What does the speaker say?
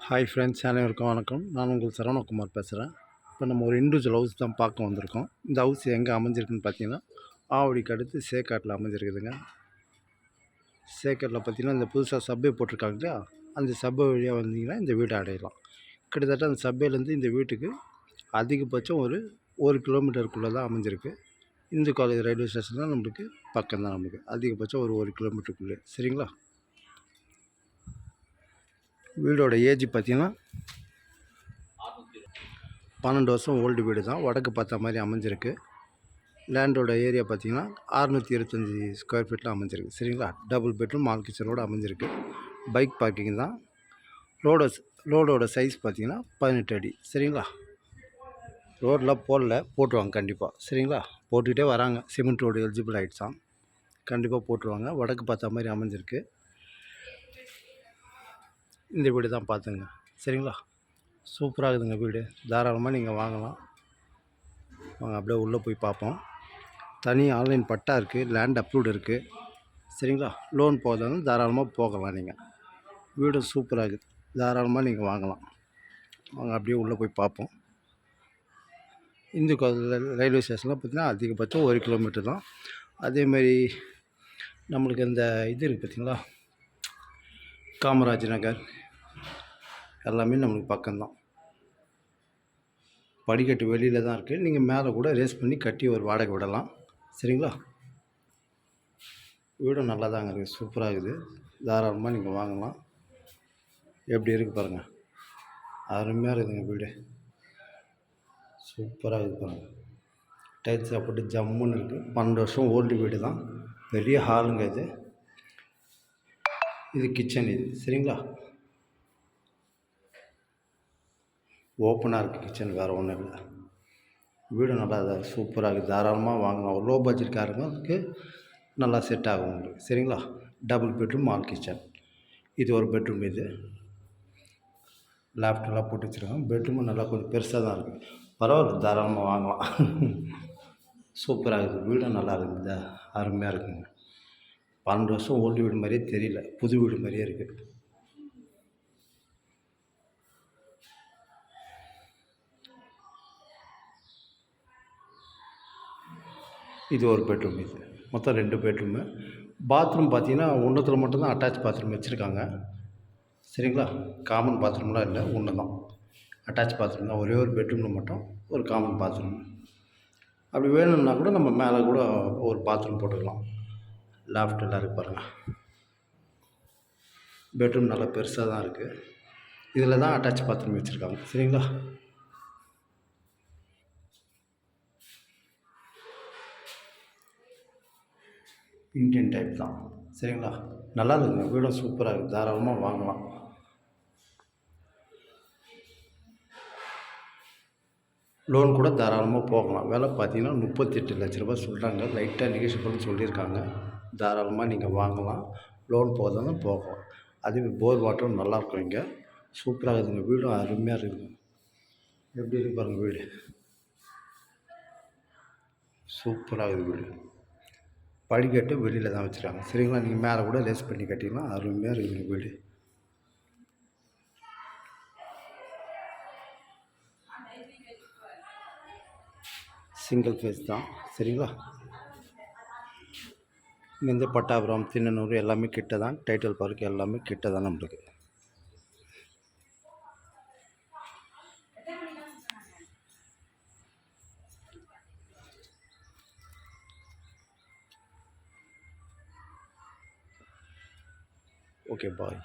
Hi friends, அனைவருக்கும் வணக்கம். நான் உங்கள் சரவணகுமார் பேசுகிறேன். இப்போ நம்ம ஒரு இண்டிவிஜுவல் ஹவுஸ் தான் பார்க்க வந்திருக்கோம். இந்த ஹவுஸ் எங்கே அமைஞ்சிருக்குன்னு பார்த்தீங்கன்னா, ஆவடிக்கு அடுத்து சேக்காட்டில் அமைஞ்சிருக்குதுங்க. சேக்காட்டில் பார்த்தீங்கன்னா, இந்த புதுசாக சப்வே போட்டிருக்காங்க இல்லையா, அந்த சப்வே வழியாக வந்தீங்கன்னா இந்த வீட்டை அடையலாம். கிட்டத்தட்ட அந்த சப்வேலேருந்து இந்த வீட்டுக்கு அதிகபட்சம் ஒரு கிலோமீட்டருக்குள்ளே தான் அமைஞ்சிருக்கு. இந்து காலேஜ் ரயில்வே ஸ்டேஷன் தான் நம்மளுக்கு பக்கம் தான், நமக்கு அதிகபட்சம் ஒரு கிலோமீட்டருக்குள்ளே. சரிங்களா? வீடோட ஏஜ் பார்த்திங்கன்னா 12 வருஷம் ஓல்டு வீடு தான். வடக்கு பார்த்த மாதிரி அமைஞ்சிருக்கு. லேண்டோட ஏரியா பார்த்திங்கன்னா 625 ஸ்கொயர் ஃபீட்டில் அமைஞ்சிருக்கு. சரிங்களா? டபுள் பெட்ரூம் மால் கிச்சனோடு அமைஞ்சிருக்கு. பைக் பார்க்கிங் தான். ரோடோட சைஸ் பார்த்திங்கன்னா 18 அடி. சரிங்களா? ரோடெலாம் போட்டுருவாங்க கண்டிப்பாக. சரிங்களா? போட்டுக்கிட்டே வராங்க. சிமெண்ட் ரோடு எலிஜிபிள் ஆகிடுச்சான், கண்டிப்பாக போட்டுருவாங்க. வடக்கு பார்த்த மாதிரி அமைஞ்சிருக்கு. இந்த வீடு தான் பார்த்துங்க. சரிங்களா? சூப்பராக இருக்குதுங்க வீடு. தாராளமாக நீங்கள் வாங்கலாம். வாங்க அப்படியே உள்ளே போய் பார்ப்போம். தனி ஆன்லைன் பட்டா இருக்குது, லேண்ட் அப்ரூவ்டு இருக்குது. சரிங்களா? லோன் போகிறதாலும் தாராளமாக போகலாம். நீங்கள் வீடு சூப்பராக இருக்குது, தாராளமாக நீங்கள் வாங்கலாம். வாங்க அப்படியே உள்ளே போய் பார்ப்போம். இந்து ரயில்வே ஸ்டேஷனில் பார்த்திங்கன்னா அதிகபட்சம் 1 கிலோமீட்டர் தான். அதேமாதிரி நம்மளுக்கு இந்த இது இருக்குது பார்த்திங்களா, காமராஜ் நகர் எல்லாமே நம்மளுக்கு பக்கம்தான். படிக்கட்டு வெளியில் தான் இருக்குது. நீங்கள் மேலே கூட ரேஸ் பண்ணி கட்டி ஒரு வாடகை விடலாம். சரிங்களா? வீடும் நல்லா தாங்க இருக்குது, சூப்பராக இருக்குது. தாராளமாக நீங்கள் வாங்கலாம். எப்படி இருக்குது பாருங்கள், அருமையாக இருக்குதுங்க வீடு. சூப்பராக இருக்குது பாருங்கள். டைல்ஸ் போட்டு ஜம்முன்னு இருக்குது. 12 வருஷம் ஓல்டு வீடு தான். பெரிய ஹாலுங்க இது கிச்சன் இது. சரிங்களா? ஓப்பனாக இருக்குது கிச்சன், வேறு ஒன்றும் இல்லை. வீடு நல்லா சூப்பராக இருக்குது. தாராளமாக வாங்கலாம். லோ பட்ஜெட்காரங்களுக்கு நல்லா செட் ஆகும் உங்களுக்கு. சரிங்களா? Double bedroom mall kitchen. இது ஒரு பெட்ரூம். இது லேப்டெல்லாம் போட்டு வச்சுருக்காங்க. பெட்ரூமும் நல்லா கொஞ்சம் பெருசாக தான் இருக்குது. பரவாயில்ல, தாராளமாக வாங்கலாம். சூப்பராக இருக்குது. வீடும் நல்லா இருக்குது, அருமையாக இருக்குங்க. 12 வருஷம் ஓல்டு வீடு மாதிரியே தெரியல, புது வீடு மாதிரியே இருக்குது. இது ஒரு பெட்ரூம். இது மொத்தம் 2 பெட்ரூமு. பாத்ரூம் பார்த்திங்கன்னா ஒன்றுத்தில் மட்டும்தான் அட்டாச் பாத்ரூம் வச்சுருக்காங்க. சரிங்களா? காமன் பாத்ரூம்லாம் இல்லை, ஒன்று தான் அட்டாச் பாத்ரூம் தான். ஒரே ஒரு பெட்ரூமில் மட்டும் ஒரு காமன் பாத்ரூம். அப்படி வேணும்னா கூட நம்ம மேலே கூட ஒரு பாத்ரூம் போட்டுக்கலாம். லாஃப்ட் எல்லாம் இருக்குது பாருங்கள். பெட்ரூம் நல்லா பெருசாக தான் இருக்குது. இதில் தான் அட்டாச் பாத்ரூம் வச்சுருக்காங்க. சரிங்களா? இந்தியன் டைப் தான். சரிங்களா? நல்லா இருக்குங்க, வீடும் சூப்பராக இருக்குது. தாராளமாக வாங்கலாம். லோன் கூட தாராளமாக போகலாம். விலை பார்த்தீங்கன்னா 38 லட்ச ரூபா சொல்கிறாங்க. லைட்டாக நெகோஷியபிள்னு சொல்லியிருக்காங்க. தாராளமாக நீங்கள் வாங்கலாம். லோன் போகிறதாலும் போகலாம். அதே போர் வாட்டரும் நல்லாயிருக்கும். இங்கே சூப்பராக இருக்குதுங்க. வீடும் அருமையாக இருக்குதுங்க. எப்படி இருக்கு பாருங்கள் வீடு. சூப்பராக இருக்குது வீடு. படிக்கட்டு வெளியில் தான் வச்சுருக்காங்க. சரிங்களா? நீங்கள் மேலே கூட லேஸ் பண்ணி கட்டிக்கலாம். அருமையாக இருக்குதுங்க வீடு. சிங்கிள் ஃபேஸ் தான். சரிங்களா? இங்கேருந்து பட்டாபுரம், திண்ணனூர் எல்லாமே கிட்ட தான். டைட்டில் பார்க் எல்லாமே கிட்ட தான் நம்மளுக்கு. ஓகே, பாய்.